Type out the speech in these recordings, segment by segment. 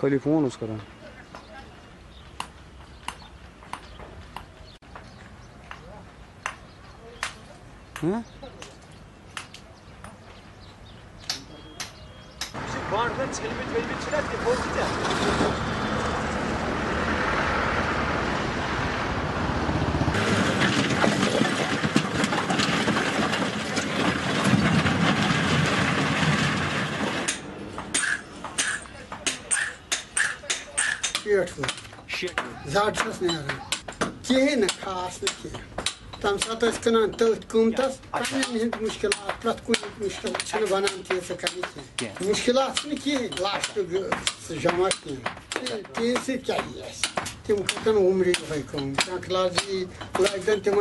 खाली फोन उस करान हाँ ज़्यादा कहें खास तम सात कनान तथ कमतस मुश्किल प्रत कुछ मुश्किल बनान तीस मुश्किल कहें लास्ट जमा कहें तम खन उम्री टेक्नोलॉजी लगन तम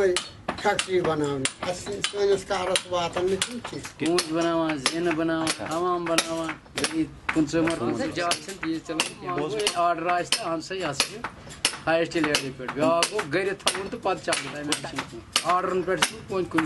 फैक्ट्री बनान सैनिस कारस वातान कूच बनावान जिन बनावान हमाम बनावान कंज्यूमर जॉब चीज चलान ऑर्डर आन सा यह हाइस्ट लेवल पे ब्या गो गर थवन तो पत चल ऑर्डर पे कुन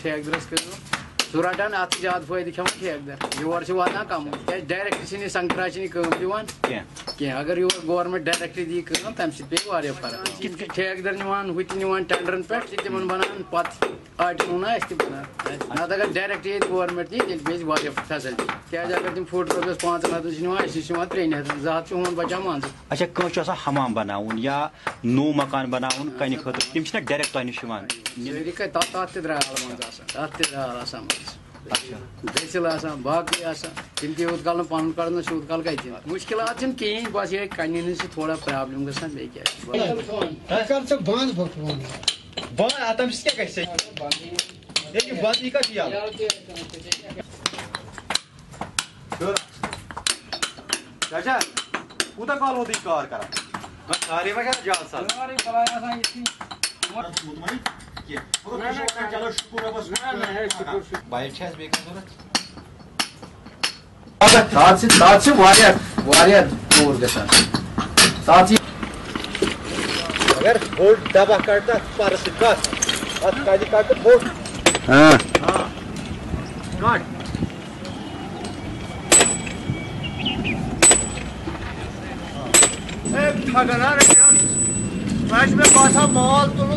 ठेकदरस कर सह रटान अत ज्यादा फायदे खेवान ठेकदार योर वातान कम डायरेक्ट संकरा दिवान कह अगर योर गवर्नमेंट डायरेक्ट दी तम पे फर्क ठेकदार निवान हु निवान टेंडरन पे तिम बनान पत आर्टिकल बनान नत अगर डायरेक्ट ये गवर्नमेंट दी पे फैसिलिटी क्या अगर तुम फुट रोपस 5 हथ 3 हथ 2 हथ बचा मान अच्छा कह हमाम बनाउन या नो मकान बनाउन कन खतर तम डायरेक्ट तह निश तथ द्राल दसिल बाकी तम तूत काल पन कड़न यूत काल कत मुश्किल कहें बस ये कन्न थोड़ा प्रॉब्लम गसान बे क्या कूत काल वो कार कर सारे मा जाल साल बाइक दूर गसान अगर बोर्ड दबा कटना पर कट बोर्ड हाँ कट में बासा माल तुलू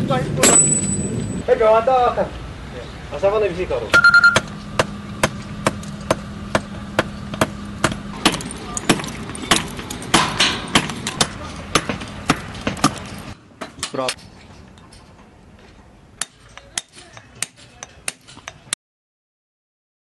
असा वन अभी करो प्रॉप